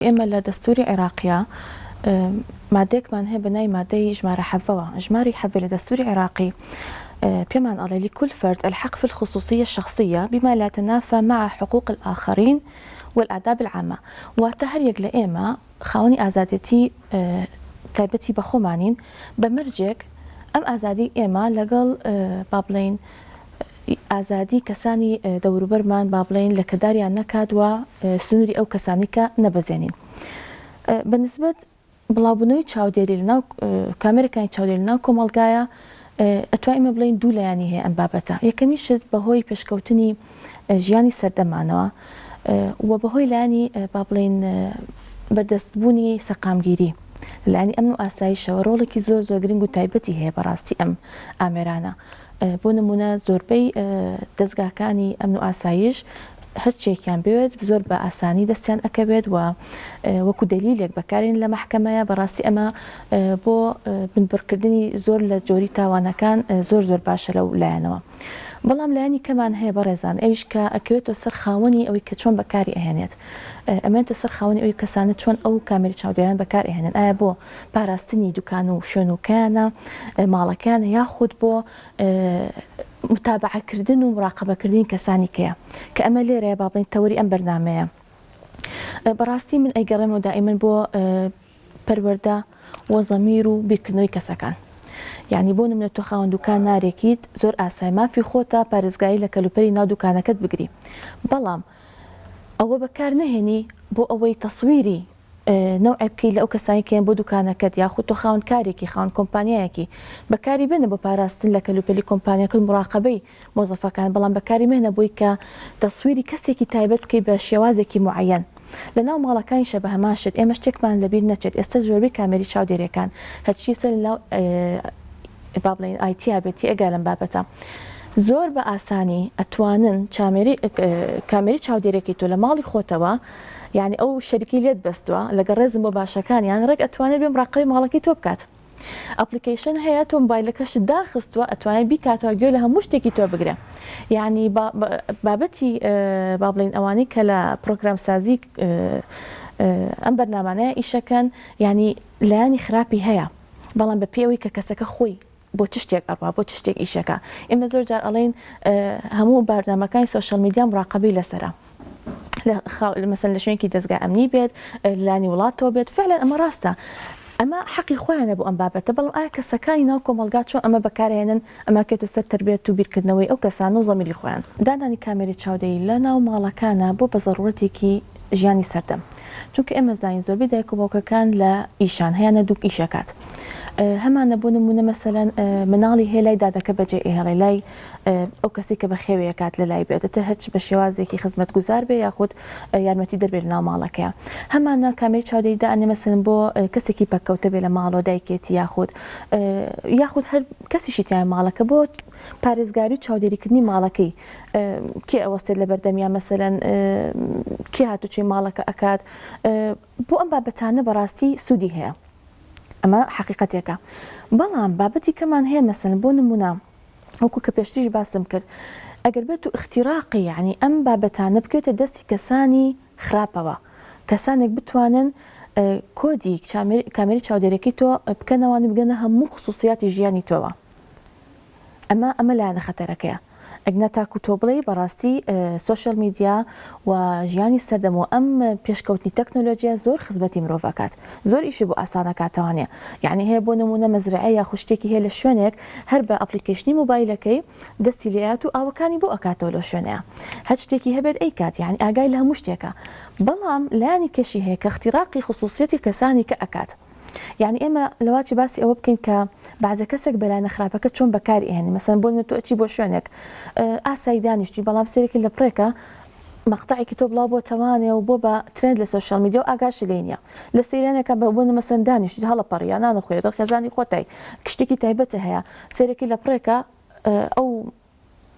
ئێمە لە دەستوری عێراقیە مادەیەکمان هەیە بەناوی مادەی ژمارە حەڤەوە. ژماری حەڤ لە دەستوری عێراقی بيمان على لكل فرد الحق في الخصوصية الشخصية بما لا يتنافى مع حقوق الآخرين والآداب العامة. وتهريج لإما خاوني آزادتي تایبەتی بە خۆمانین بە مەرجێک ئەم ئازادی ئێمە لەگەڵ بابڵین ئازادی کەسانی دەوروبەرمان بابڵین لە کەداریان نەکات و سنووری ئەو کەسانی کە نەبەزێنین. بەنسبەت بڵاوبوونەوەی چاودێری لەناو کامێرەکانی چاودێری لەناو کۆمەڵگایە ئەتوانین ئێمە بڵین دوو لایانی هەیە ئەم بابەتە. یەکەمیشت بەهۆی پێشکەوتنی ژیانی سەردەمانەوە و بەهۆی لایانی بابڵین بەردەستبوونی سەقامگیری لەلایانی ئەمن و ئاسایشەوە ڕۆڵێکی زۆر زۆر گرنگ و تایبەتی هەیە بەڕاستی ئەم ئامێرانە. بۆ نمونە زۆربەی دەستگاکانی ئەمن و ئاسایش هەرچێکیان بوێت زۆر بە ئاسانی دەستیان ئەکەوێت و وەکو دەلیلێک بەکارێن لە مەحکەمەیە بەڕاستی ئەمە بۆ بنبڕکردنی زۆر لە جۆری تاوانەکان زۆر زۆر باشە لەو لایەنەوە. بەڵام لایانی کەمان هەیە بەڕێزان ئەویش کە ئەکەوێتەوە سەر خاوەنی ئەوەی کە چۆن بەکاری ئەهێنێت. ئەمێنێتە سەر خاوەنی ئەوی کەسانە چۆن ئەو کامێری چاودێران بەکار ئەهێنن. ئایا بۆ پاراستنی دوکان و شوێنوکانە ماڵەکانە یاخود بۆ متابعەکردن و مراقبەکردنی کەسانی کەیە کە ئەمە لێرەیە با بڵین تەوەری ئەم بەرنامەیە. بەڕاستی من ئەیگەڕێمەوە دائیمەن بۆ پەروەردە و زەمیر و بیرکردنەوەی کەسەکان. یعنی بۆ نمونە تۆ خاوەن دوکان نارێکیت زۆر ئاسای مافی خۆتە پارێزگایی لە کەلوپەری ناو دوکانەکەت بگری. بەڵام ئەوە بەکار نەهێنی بۆ ئەوەی تەسویری نەوعی بکەیت لە ئەو کەسانی کەیان بۆ دوکانەکەت یاخود تۆ خاوەن کارێکی خاوەن کۆمپانیایەکی بەکاری بێنە بۆ پاراستن لە کەلوپەلی کۆمپانیاکەت مراقبەی مۆزەفەکان، بەڵام بەکاری مێنە بۆی کە تەسویری کەسێکی تایبەت بکەیت بە شێوازێکی معەن. لە ناو ماڵەکانی شە بە هەماشت ئێمە شتێکمان لەبیر نەچێت. ئێستا زۆربەی کامێری چاودێریەکان هەرچی سەر لەناو با بڵین ئایتی بێتی ئەگا لەم بابەتە زۆر بە ئاسانی ئەتوانن کامێری چاودێرێکی تۆ لە ماڵی خۆتەوە یعنی ئەو شەریکی لێت بەستووە لەگە ڕێزم بۆ باشەکانیان ڕێک ئەتوانێت بێ مراقبەی ماڵەکەی تۆ بکات. ئەپلیکیشن هەیە تۆ مۆبایلەکەشت داخستووە ئەتوانێت بیکاتەوە گوێ لە هەموو شتێکی تۆ بگرێ. یعنی بابەتی با بڵین ئەوانەی کە لە پرۆگرام سازی ئەم بەرنامانەیە ئیشەکەن یعنی لایانی خراپی هەیە، بەڵام بە پێوەی کە کەسەکە خۆی بۆ چ شتێک ئەڕوا بۆ چ شتێک ئیشەکە. ئێمە زۆر جار ئەڵێن هەموو بەرنامەکانی سۆشیال میدیا مراقبەی لەسەرە مثلا لە شوێنێکی دەستگا ئەمنی بێت لانی وڵاتەوە بێت. فعلا ئەمە ڕاستە، ئەمە حەقی خۆیانە بۆ ئەم بابەتە، بەڵام ئایا کەسەکانی ناو کۆمەڵگا چۆن ئەمە بەکارهێنن ئەمە کێتە سەر تربێت و بیرکردنەوەی ئەو کەسانە و زەمیری خۆیان. دانانی کامێری چاودێری لە ناو ماڵەکانە بۆ بە ضرورەتێکی ژیانی سەردەم، چونکە ئێمە زانین زۆربەی دایک و باوکەکان لە ئیشان هەیەنە دوو ئیشەکات. هەمانە بۆ نمونە مەسەلەن مناڵی هەیە لای دادەکە بەجێ ئێهێڵێ لای ئەو کەسی کە بە خێوەیەکات لە لای بێت دەتە هەچ بە شێوازێکی خزمەتگوزار بێ یاخود یارمەتی دەربێت لە ناو ماڵەکەیە. هەمانە کامێری چاودێریدا ئەنێ مەسەلەن بۆ کەسێکی پەککەوتە بێ لە ماڵەوە دایکێتی یاخود هەر کەسیشی تیان ماڵەکە بۆ پارێزگاری و چاودێریکردنی ماڵەکەی کێ ئەوەستێت لە بەردەمیان مەسەلەن کێ هاتوچی ماڵەکە ئەکات. بۆ ئەم بابەتانە بەڕاستی سوودی هەیە، ئەمە حقیقەتێکە. بەڵام بابەتی کەمان هەیە مەسەلەن بۆ نمونە وەکو کە پێشتریش باسم کرد ئەگەر بێت و اختیراقی یعنی ئەم بابەتانە بکوێتە دەستی کەسانی خراپەوە، کەسانێک بتوانن کۆدی کامێری چاودێرەکەی تۆ بکەنەوە بگەنە هەموو خصوصیاتی ژیانی تۆوە. ئەمە لایەنە خەتەرەکەیە. ئەگنە تاکو تۆ بڵێ بەڕاستی سۆشیال میدیا و ژیانی سەردەمەوە ئەم پێشکەوتنی تەکنۆلۆژیا زۆر خزمەتی مرۆڤەکات، زۆر ئیشی بۆ ئاسانەکاتەوانێ. یعنی هەیە بۆ نمونە مەزرعە یا خوشتێکی هەیە لە شوێنێک هەر بە ئەپلیکیشنی مۆبایلەکەی دەستی لێات و ئاوەکانی بۆ ئەکاتەوە لە شوێنەیە، هەر شتێکی هەبێت ئەیکات، یعنی ئاگای لە هەموو شتێکە. بەڵام لایانی کەشی هەیە کە اختیراقی خصوصیەتی کەسانی کە ئەکات. یعنی ئێمە لەواچی باسی ئەوە بکەین کە بەعزە کەسێک بەلایەنە خراپەکە چۆن بەکاری ئێنی مەسەن بۆ تۆ ئەچی بۆ شوێنێک ئاسایی دانیشتی بەڵام سێرێکی لە پڕێکە مەقطعێکی تۆ بڵاو بۆ تەوانێ و بۆ بە ترند لە سۆشیال میدیا و ئاگاش لێ نییە لە سەیرانێکە بۆ مەسەن دانیشتی هەڵە پەڕیا نانەخوێ لەگەڵ خێزانی خۆتای کشتێکی تایبەتە هەیە سێرێکی لە پڕێکە ئەو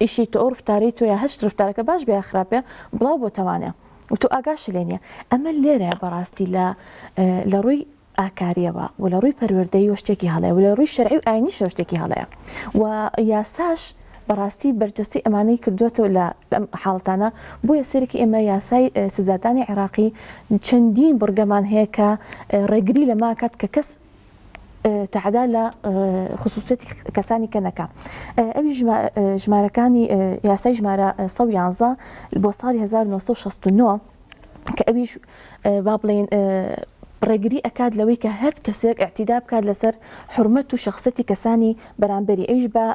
ئیشی تۆ ئەو ڕفتارەی تۆ یا هەشت ڕفتارەکە باش بێ خراپێ بڵاو بۆ تەوانێ و تۆ ئاگاش لێ نییە. ئەمە لێرەیە بەڕاستی لە ڕووی ئاکاریەوە و لە ڕووی پەروەردەی و شتێکی هەڵەیە و لە ڕووی شەرعی و ئاینیش شتێکی هەڵەیە و یاساش بەڕاستی بەرجەستی ئەمانەی کردوێتەوە لە حاڵتانە بۆیە سێرەی ئێمە یاسای سزادانی عێراقی چەندین بڕگەمان هەیە کە ڕێگری لە ماکات کە کەس تعدا لە خصوصیەتی کەسانی کە نەکا. ئەوی ژمارەکانی یاسای ژمارە 111 بۆ ساڵی 1969 کە ئەویش با بڵێن ڕێگری ئەکات لەوەی کە هەر کەسێک اعتیدا بکات لەسەر حرمەت و شخصەتی کەسانی بەرامبەری ئەویش بە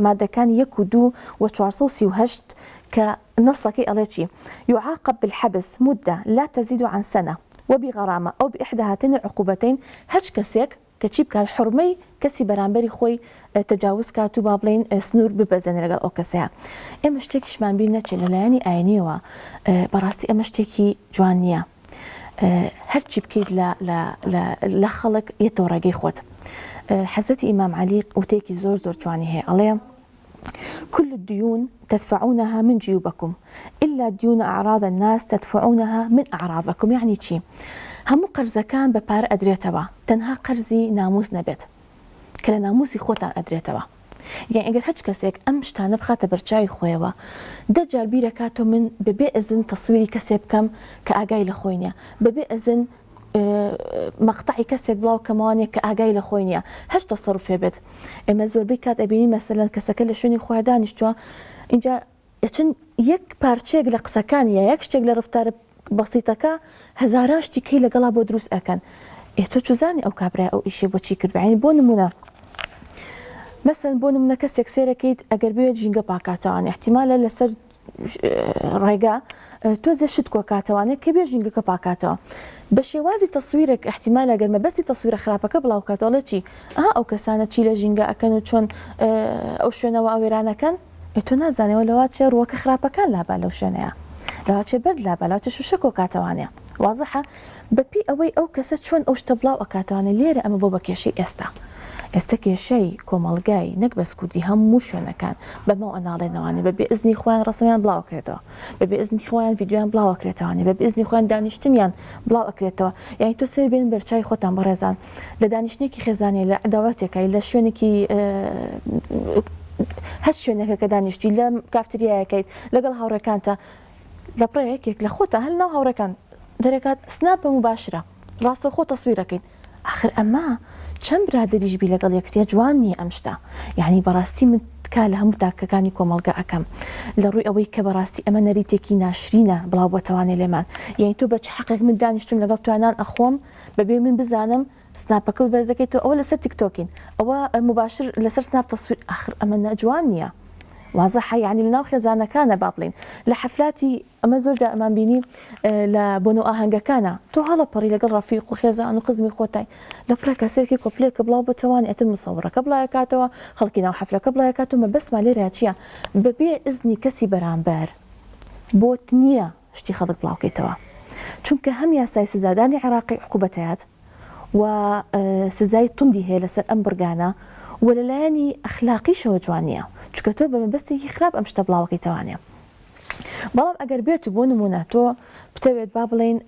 مادەکانی 1 و 2 و 438 کە نصەکەی ئەڵێ چی يعاقب بالحبس مدة لا تزيد عن سنة وبغرامة أو بإحدى هاتين العقوبتين هەچ کەسێک کە چی بکات حرمەی کەسی بەرامبەری خۆی تەجاوز کات و با بڵێن سنوور ببەزێنێ لەگەڵ ئەو کەسەیە. ئێمە شتێکیشمان بیر نەچێت لەلایەنی ئاینیەوە بەڕاستی ئەمە شتێکی جوان نییە. هەرچی بکەیت لە خەڵک یەتەوە ڕێگەی خۆت. حەزرەتی ئیمام عەلی وتەیەکی زۆر زۆر جوانی هەیە ئەڵێ كل الديون تدفعونها من جيوبكم إلا ديون أعراض الناس تدفعونها من أعراضكم. يعني چی؟ هەموو قەرزەکان بە پارە ئەدرێتەوە تەنها قەرزی ناموس نەبێت کە لە ناموسی خۆتان ئەدرێتەوە. یان ئەگەر هەچ کەسێک ئەم شتانە بخاتە بەرچاوی خۆیەوە دەجار بیرەکاتەوە من بەبێ ئەزن تەسویری کەسێ بکەم کە ئاگای لە خۆی نییە، بەبێ ئەزن مەقطعی کەسێک بڵاو کەماوانێک کە ئاگای لە خۆی نییە، هەش تەسەڕوفێ بێت. ئێمە زۆربەی کات ئەبینی مەسەلەن کەسەکە لە شوێنی خۆی دانیشتووە اینجا ئەچن یەک پارچەیەک لە قسەکانی یا یەک شتێک لە ڕفتارە بەسیتەکە هەزاران شتی کەی لەگەڵا بۆ دروست ئەکەن. تۆ چوزانی ئەو کابرای ئەو ئیشێ بۆچی کرد بەعینی بۆ نمونە مەسەن بۆ نمونە کەسێک سێرەکەیت ئەگەر بوێت ژینگە پاکاتەوان احتیمالە لەسەر ڕێگا تۆزە شت کۆکاتەوانێت کە بێ ژینگەکە پاکاتەوە بە شێوازی تەسویرێک احتیمالە ئەگەر مەبەستی تەسویرە خراپەکە بڵاو کاتەوەڵە چی ئەو کەسانە چی لە ژینگە ئەکەن و چۆن ئەو شوێنەوە ئەوێرانەکەن تۆ نازانەوە لەوا چێ ڕووەکە خراپەکان لابا لەو شوێنەیە لەوا چێ بەرد لابا لەوا چێ شوشە کۆکاتەوانێ وازحە بەپی ئەوەی ئەو کەسە چۆن ئەو شتە بڵاو ئەکاتوانێ لێرە ئەمە بۆ بە کێشەی ئێستا کێشەی کۆمەڵگای نەک بەس کوردی هەموو شوێنەکان بەمەوە ئەناڵێنەوەنی بەبێ ئزنی خۆیان ڕسمیان بڵاوکرێتەوە بەبێ ئزنی خۆیان ڤیدیۆیان بڵاوکرێتەوەنی بەبێ ئزنی خۆیان دانیشتنیان بڵاو ئەکرێتەوە یعنی تۆ سێر بێن بەرچای خۆتان بەڕێزان لە دانیشتێکی خێزانێ لە عداوەتێکای لە شوێنێکی هەر شوێنەکە کە دانیشتی لە کافتریایەکەیت لەگەڵ هاوڕێکانتە لە پڕەیەکێک لە خۆتە هەر ناو هاوڕێکان دەرێکات سناپە مباشرە ڕاستە خۆ تەسویرەکەیت آخر ئەمە چەند برادریش بی لەگەڵ یەکتریە جوان نییە ئەم شتە یعنی بەڕاستی من کا لە هەموو تاکەکانی کۆمەڵگە ئەەکەم لە ڕووی ئەوەی کە بەڕاستی ئەمە نەریتێکی ناشرینە بڵاو بۆتەوانێ لێمان یعنی تۆ بە چ حەقێک من دانیشتم لەگەڵ توانان ئەخۆم بەبێ من بزانم سناپەکە و بەرز دەکەیتەوە ئەوە لەسەر تیکتۆکین ئەوە مباشر لەسەر سناپ تەسویر آخر ئەمە نەجوان نییە وازحە یعنی لەناو خێزانەکانە با بڵێن لە حەفلاتی ئەمە زۆر ئەمان بینی لە بۆنەوە ئاهەنگەکانە تۆ هەڵەپەڕی لەگەڵ ڕەفیق و خێزان و قزمی خۆتای لە پڕە کەسێکی کۆپلێکە بڵاو بتوانێت ئەتر مسەوڕەکە بڵایەکاتەوە خەڵکی ناو حەفلەکە بڵایەکاتەوە مەبەستمان لێرە چییە بەبێ ئزنی کەسی بەرامبەر بۆت نییە شتی خەڵک بڵاوکەیتەوە چونکە هەم یاسای سزادانی عێراقی عقوبەتەیات و سزای توندی هەیە لەسەر ئەم بڕگانە و لەلایەنی ئەخلاقیشەوە جوانیە چونکە تۆ بە مەبەستێکی خراپ ئەم شتە بڵاوکەیتەوانێ بەڵام ئەگەر بێت بۆ نمونە تۆ بتەوێت با بڵێن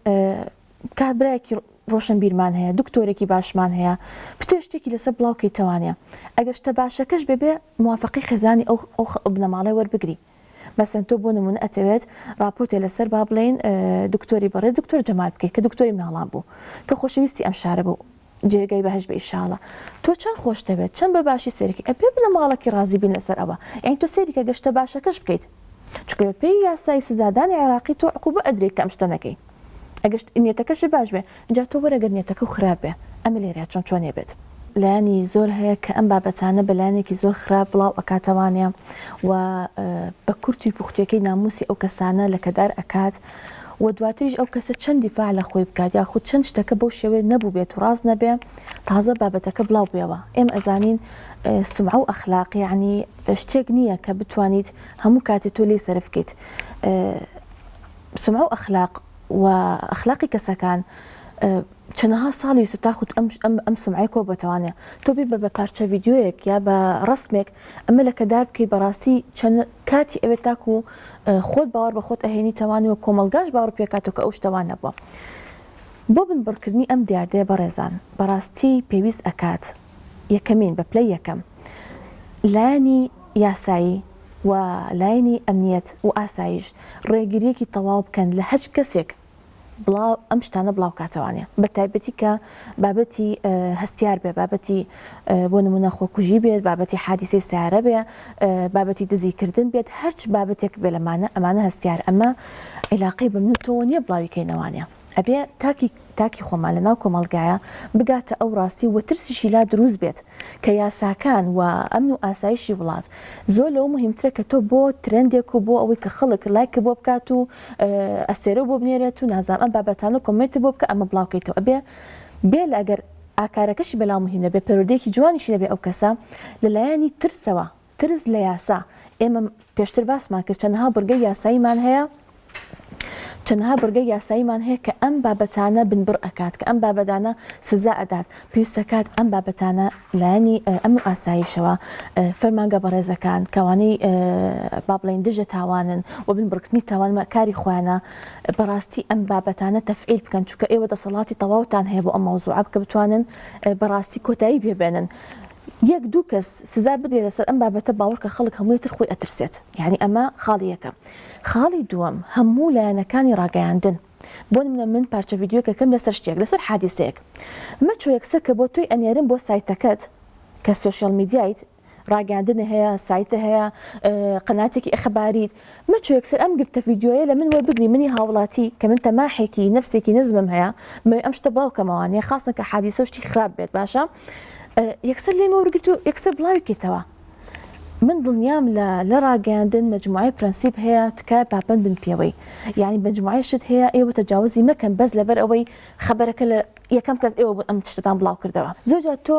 کابراایەکی ڕۆشنبیرمان هەیە دکتۆرێکی باشمان هەیە بتێ شتێکی لەسەر بڵاوکەیتەوانێ ئەگەر شتە باشەکەش ببێ موافقی خێزانی ئەو بنەماڵی وەربگری مەسەن تۆ بۆ نمونە ئەتەوێت راپۆرتێ لەسەر با بڵێن دکتۆری بەڕێز دکتۆر جەمال بکەیت کە دکتۆری مناڵان بوو کە خۆشەویستی ئەم شارە بوو جێگەی بەهەش بە ئیشاڵە تۆ چەند خۆش دەبێت چەند بە باشی سێرەکەی ئەبێ بنە ماڵێکی ڕازی بین لەسەر ئەوە یعنی تۆ سێریکە گەشتە باشەکەش بکەیت چونکە پێی یاسای سزادانی عێراقی تۆ عقوبە ئەدرێت کە ئەم شتە نەکەی ئەگەر نیەتەکەش باش بێ اینجا تۆ وەرەگەر نیەتەکە و خراپ بێ ئەمە لێرە چۆنێ بێت لایانی زۆر هەیە کە ئەم بابەتانە بە لایەنێکی زۆر خراپ بڵاو ئەکاتەوانێ و بە کورتی پوختویەکەی ناموسی ئەو کەسانە لە کەدار ئەکات و دواتریش ئەو کەسە چەند دیفاع لە خۆی بکات یاخود چەند شتەکە بەو شێوەیە نەبوو بێت و ڕاست نەبێ تازە بابەتەکە بڵاو بێەوە ئێمە ئەزانین سمعە و ئەخلاق یعنی شتێک نییە کە بتوانیت هەموو کاتی تۆ لێ سەرف بکەیت سمعە و ئەخلاق و ئەخلاقی کەسەکان چەندەها ساڵی تاخود ئەم سمعی کۆ بەتوانێت تۆ بێ بە پارچە ڤیددیۆیەک یا بە ڕسمێک ئەمە لە کەدار بکەی بەڕاستی چەند کاتی ئەوێت تاکو خۆت باوەڕ بە خۆت ئەهێنی تەوانەوە کۆمەلگاش باوەڕ پێکاتەوە کە ئەو شتەوان نەبووە بۆ بنبڕکردنی ئەم دیاردەیە بەڕێزان بەڕاستی پێویست ئەکات یەکەمین بە پلەی یەکەم لایەنی یاسایی و لاینی ئەمنیەت و ئاسایش ڕێگریەکی تەواو بکەن لە هەچ کەسێک بڵاو ئەم شتانە بڵاو کاتەوانێ بە تایبەتی کە بابەتی هەستیار بێ بابەتی بۆ نمونە خۆکوژی بێت بابەتی حادیسەی سیارە بێ بابەتی دزیکردن بێت هەرچ بابەتێک بێ لەمانە ئەمانە هەستیار ئەمە علاقەی بە من تۆ نییە بڵاویکەینەوانە ئەبێ تاکی خۆمان لە ناو کۆمەڵگایە بگاتە ئەو ڕاستی و ترسیشی لا دروست بێت کە یاساکان و ئەمن و ئاسایشی وڵات زۆر لەو مهمترە کە تۆ بۆ ترندێک و بۆ ئەوەی کە خەڵک لایکە بۆ بکات و ئەسێرە بۆ بنێرێت و نازام ئەم بابەتانە کۆمنت بۆ بکە ئەمە بڵاوکەیتەوە ئەبێ بێ لە ئەگەر ئاکارەکەشی بەلاو مهمە بێ پەرۆدەیەکی جوانیشی نەبێ ئەو کەسە لەلایەنی ترسەوە ترس لە یاسا ئێمە پێشتر باسمان کرد چەندها بڕگەی یاساییمان هەیە چەندها بڕگەی یاساییمان هەیە کە ئەم بابەتانە بنبڕ ئەکات کە ئەم بابەتانە سزا ئەدات پێویستەکات ئەم بابەتانە لایەنی ئەم ئاسایشەوە فەرمانگە بەڕێزەکان کەوانەی با بڵێن دژە تاوانن و بنبڕکردنی تاوان کاری خۆیانە بەڕاستی ئەم بابەتانە تەفعیل بکەن چونکە ئێوە دەسەڵاتی تەواوتان هەیە بۆ ئەم مەوزوعە کە بتوانن بەڕاستی کۆتایی پێبێنن یەک دوو کەس سزا بدرێت لەسەر ئەم بابەتە باوەڕکە خەڵک هەمووی تر خۆی ئەترسێت یعنی ئەمە خاڵی یەکەم خاڵی دووەم هەموو لایەنەکانی ڕاگەیاندن بۆ نمونە من پارچە ڤیدیۆکەکەم لەسەر شتێک لەسەر حادیسەیەک مەچۆ یەکسەر کە بۆ تۆی ئەنێرن بۆ سایتەکەت کە سوشیال میدیایت ڕاگەاندنە هەیە سایتە هەیە قەناتێکی ئەخباریت مەچۆ یەکسەر ئەم گرتە ڤیدیۆیە لە من وەربگری منی هاوڵاتی کە من تەماحێکی نەفسێکی نزمم هەیە ئەم شتە بڵاوکەمەوانەیە خاصن کە حادیسە شتی خراپ بێت باشە یەکسەر لێمە وەرگرت و یەکسەر بڵاویکێتەوە من دڵنیام لە ڕاگەاندن مجموعەی پرەنسیپ هەیە تکای پاپەند بن پێوەی یعنی مجموعەی شت هەیە ئێوە تەجاوزی مەکەن بەس لەبەر ئەوەی خەبەرەکە لە یەکەم کەس ئێوە ئەم شتتان بڵاو کردەوە زۆرجار تۆ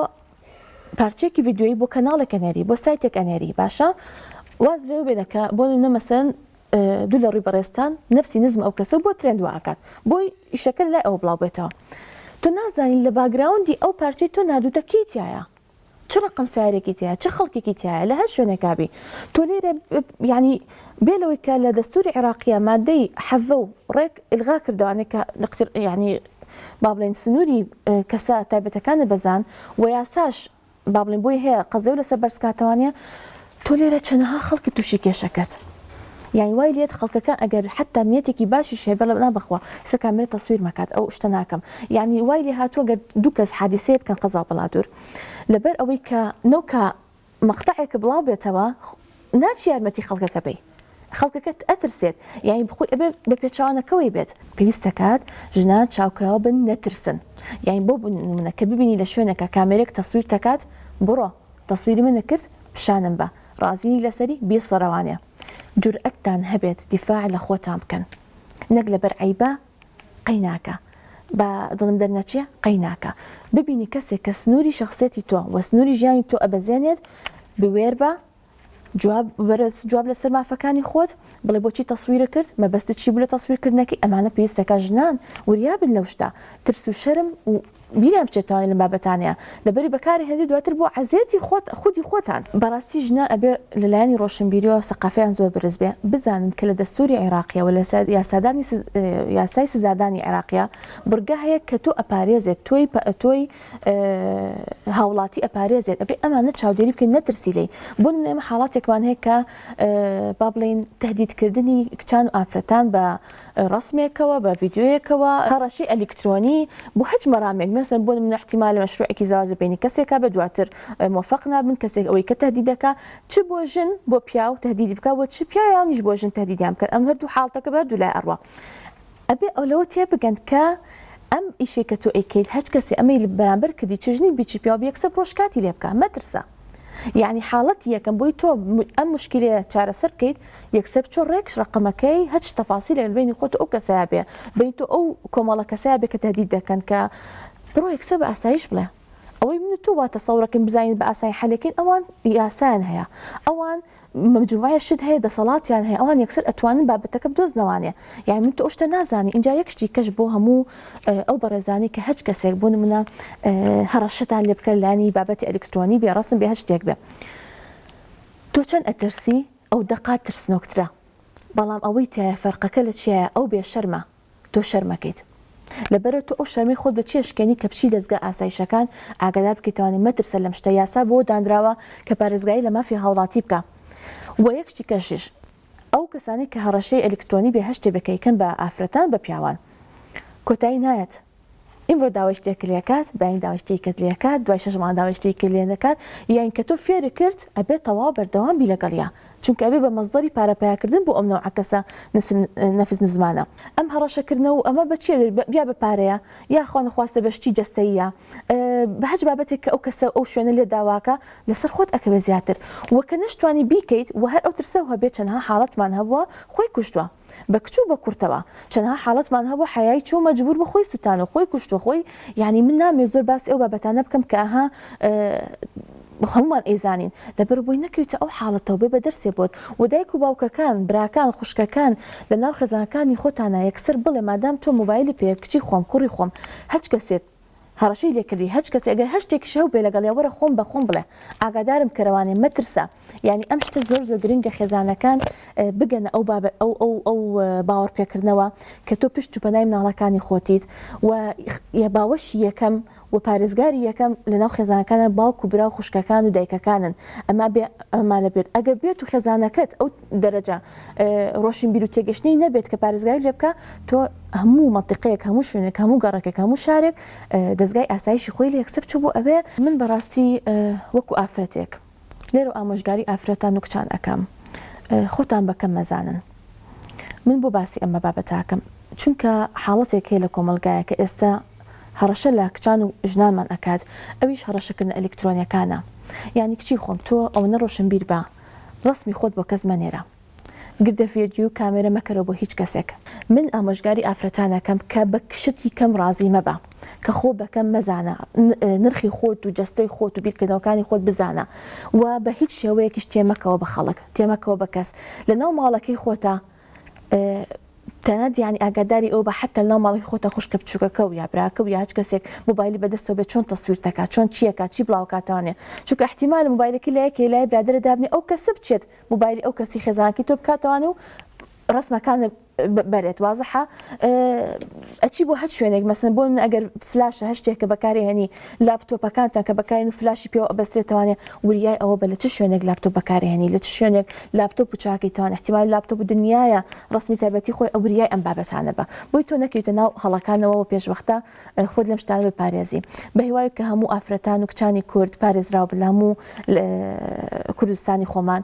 پارچێکی ڤیدیۆیی بۆ کەناڵێک ئەنێری بۆ سایتێک ئەنێری باشە واز لێو بێنەکە بۆ نمونە مەسەن دوو لە ڕووی بەڕێستان نفسی نزم ئەو کەسە بۆ ترند واکات بۆی ئیشەکە لای ئەو بڵاو بێتەوە تۆ نازانین لە باگراوندی ئەو پارچەی تۆ نردوتە کیتیایە چ ڕقم سیارێکی تایە چه خەڵکێکی تایە لە هەر شوێنێکابی تۆ لێرە ینی بێلەوەی کە لە دەستوری عێراقیە مادەی حەڤە و ڕێک ئلغا کردوانێک کە ینی با بڵێن سنووری کەسە تایبەتەکانە بەزان و یاساش با بڵێن بۆی هەیە قەزەی لەسەر بەرزکاتەوانە تۆ لێرە چەندەها خەڵکی تووشی کێشەکەت یعنی وای لێت خەڵکەکان ئەگەر حتا نیەتێکی باشی شێبە لە بخوا سە کامێرە تەسویر مەکات ئەو شتە ناکەم یعنی وای لێ هاتووە گەر دوو کەس حادیسەیە بکەن قەزا بەڵادور لەبەر ئەوەی کە نەوکە مەقتەعێک بڵاو بێتەوە ناچی یارمەتی خەڵکەکە بێ خەڵکەکەت ئەترسێت یعنی بخۆی ئەبێ بە پێچاوانەکەوەی بێت پێویستەکات ژنان چاوکراوە بن نەترسن یعنی بۆ بنمونە کە ببینی لە شوێنەکە کامێرێک تەسویر تەکات بڕۆ تەسویری من نەکرد پیشانم بە ڕازینی لەسەری بیسەڕەوانێ جورئەتتان هەبێت دیفاع لە خۆتان بکەن نەک لەبەر عەیبە قەیناکە بە دڵم دەرنەچیە قەیناکە ببینی کەسێک کە سنووری شخصێتی تۆ و سنووری ژیانی تۆ ئەبەزێنێت بوێر بە جواب لەسەر مافەکانی خۆت بڵێ بۆچی تەسویرە کرد مەبەستت چی بوو لە تەسویرکردنەکەی ئەمانە پێویستەکە ژنان وریابن لەو شتە ترس و شەرم و بیریان بچێتەوە لە بابەتانەیە لەبەری بەکاری هەندی دواتر بۆ عەزیەتی خودی خۆتان بەڕاستی ژنە ئەبێ لەلایەنی ڕۆشنبیریەوە سەقافیان زۆر بەرز بێ بزانن کە لە دەستوری عێراقیە و لە یاسای سزادانی عێراقیە بڕگە هەیە کە تۆ ئەپارێزێت تۆی هاوڵاتی ئەپارێزێت ئەبێ ئەمانە چاودێری بکەین نەترسی لێی بۆ نمونە حاڵاتێکمان هەیە کە با بڵێن تهدیدکردنی کچان و ئافرەتان بە ڕسمێکەوە بە ڤیدیۆیەکەوە هەڕەشی ئەلکترۆنی بۆ هەچ مەرامێک مثلا بۆ من احتیمال مەشروعێکی زاواج بینی کەسێکە بە دواتر موفق نابن کەسێک ئەوەی کە تهدیدەکە چ بۆ ژن بۆ پیا و تهدیدی بکە بۆ چ پیاوانیش بۆ ژن تهدیدیان بکەن ئەم هەردوو حاڵتەکە بەردوو لای ئەڕوا ئەبێ ئەو لەوە تێبگەن کە ئەم ئیشێک کە تۆ ئەیکەیت هەچ کەسێ ئەمەی بەرامبەر کردی چ ژنی بیچی پیا و یەکسەر ڕۆژکاتی لێ بکە مەترسە یعنی حاڵەتی یەکەم بۆی تۆ ئەم مشکلەیە چارەسەر بکەیت یەکسەر بچۆ ڕێکش ڕقمەکەی هەچ تەفاسیلێک بینی خۆت ئەو کەسەیە بێ بین تۆ ئەو کۆمەڵە کەسەیە بێ کە تهدید دەکەن کە بڕۆ یەکسەر بە ئاسایش بڵێ ئەوەی من تۆ واتە سەورەکەم بزانین بە ئاسایی حەلەکەین ئەوان یاسایان هەیە ئەوان مجموعە شت هەیە دەسەڵاتیان هەیە ئەوان یەکسەر ئەتوانن بابەتەکە بدۆزنەوانێ یعنی من تۆ ئەو شتە نازانی اینجا یەک شتی کەش بۆ هەموو ئەو بەڕێزانی کە هەچ کەسێک بۆ نمونە هەڕەشتان لێ بکە لانی بابەتی ئەلکترۆنی بێ ڕەسم بێ هەر شتێک بێ تۆ چەند ئەترسی ئەو دەقات ترسنۆکترە بەڵام ئەوەی تایە فەرقەکە لە چیایە ئەو بێ شەرمە تۆ شەرمەکەیت لەبەرە تۆ ئەو شەرمی خۆت بە چێشکێنی کە بچی دەستگا ئاسایشەکان ئاگادار بکەیتوانێت مەترسە لەم شتە یاسا بۆ دانراوە کە پارێزگایی لە مافی هاوڵاتی بکە و یەکشتی کەشش ئەو کەسانی کە هەڕەشەی ئەلکترۆنی بێهەشتێ بەکەیکەن بە ئافرەتان بە پیاوان کۆتایی نایەت ئیمڕۆ داوای شتێک لێکات باین داوای شتێکت لێکات دوای 6 مانگ داوای شتێکی لێ دەکات یان کە تۆ فێری کرد ئەبێت تەواو بەردەوام بی لەگەڵیا چونکە ئەبێ بە مەزدەری پارەپیاکردن بۆ ئەم نەوع کەسە نەفس نزمانە ئەم هەڕەشەکردنەوە و ئەمە بەچێ بیا بە پارەیە یاخوا نەخواستە بەشتی جەستەیە بە هەج بابەتێک کە ئەو کەسە ئەو شوێنە لێ داواکە لەسەر خۆت ئەکەوێ زیاتر وەکە نەشتوانی بیکەیت و هەر ئەو ترسە هەبێ چەندها حاڵەتمان هەبووە خۆی کوشتووە بە کچوو بە کورتەوە چەندها حاڵەتمان هەبوو حیای چوو مەجبور بە خۆی سوتانە خۆی کوشتووە خۆی یعنی من نامێ زۆر باسی ئەو بابەتانە بکەم کە ئاها هەمومان ئێزانین لەبەر بۆی نەکەویتە ئەو حاڵەتەوە بێ بە دەرسێ بۆت و دایک و باوکەکان براکان خوشکەکان لە ناو خێزانەکانی خۆتانە یەکسەر بڵێ مادام تۆ مۆبایلی پێ کچی خۆم کوڕی خۆم هەچ کەسێت هەڕەشەی لێکردی هەچ کەس ئەگەر هەر شتێکی شەو بێ لەگەڵ یا وەرە خۆم بە خۆم بڵێ ئاگادارم کەرەوانێ مەترسە یعنی ئەم شتە زۆر زۆر گرنگە خێزانەکان بگەنە ئەو باوەڕ پێکردنەوە کە تۆ پشت و پەنای مناڵەکانی خۆتیت و باوەشی یەکەم و پارێزگاری یەکەم لەناو خێزانەکانە باوک و برا و خوشکەکان و دایکەکانن ئەمە لەبێت ئەگەر بێت و خێزانەکەت ئەو دەرەجە ڕۆشن بیر و تێگەشتنی نەبێت کە پارێزگاری لێ بکە تۆ هەموو مەنتیقەیەک هەموو شوێنێک هەموو گەڕێکێک هەموو شارێک دەستگای ئاسایشی خۆی لە یەکسەر چوو بۆ ئەبێ من بەڕاستی وەکو ئافرەتێک لێرە ئامۆژگاری ئافرەتان و کچان ئەەکەم خۆتان بەکەم مەزانن من بۆ باسی ئەمە بابەتاکەم چونکە حاڵەتێک هەیە لە کۆمەلگایە کە ئێستا هەڕەشە لە کچان و ژنامان ئەکات ئەویش هەڕەشەکردن ئەلکترۆنیەکانە یعنی کچی خۆم تۆ ئەو نەڕۆشن بیر بە ڕسمی خۆت بۆ کەس مەنێرە گردە ڤیدیۆ کامێرە مەکەرەوە بۆ هیچ کەسێک من ئامۆژگاری ئافرەتانەکەم کە بە کشتی کەم ڕازی مەبە کە خۆ بەکەم مەزانە نرخی خۆت و جەستەی خۆت و بیرکردنەوەکانی خۆت بزانە و بە هیچ شێوەیەکیش تێمەکەوە بە خەڵک تێمەکەوە بە کەس لە ناو ماڵەکەی خۆتە تەنەت یعنی ئاگاداری ئەو بە حتى لەناو ماڵی خۆتە خوشکە بچووکەکە و یا براکە و یا هیچ کەسێک مۆبایلی بەدەستەوە بێت چۆن تەسویر دەکات چۆن چیەکە چی بڵاوکاتوانێ چونکە احتیمال مۆبایلەکەی لە یەکێ لای برادرە دابنێ ئەو کەسە بچێت مۆبایلی ئەو کەسی خێزانەکەی تۆ بکاتەوانێ و ڕسمەکانە بەرێت وازەحە ئەچی بۆ هەچ شوێنێک مەسەن بۆ من ئەگەر فلاشە هەشتێکە بەکاری هەنی لاپتۆپەکانتان کە بەکارین و فلاشی پێوە ئەبەسترێتوانێ وریای ئەوە بە لە چ شوێنێک لاپتۆپ بەکاری هەنی لە چ شوێنێک لاپتۆپ و چاکەیتوان احتیمال لاپتۆپ و دنیاە ڕسمی تایبەتی خۆی ئەو وریای ئەم بابەتانە بە بۆی تۆ نەکەویتە ناو هەڵەکانەوە و پێشوەختە خۆت لەم شتانە بپارێزی بە هیوای کە هەموو ئافرەتان و کچانی کورد پارێزراو بە لە هەموو کوردستانی خۆمان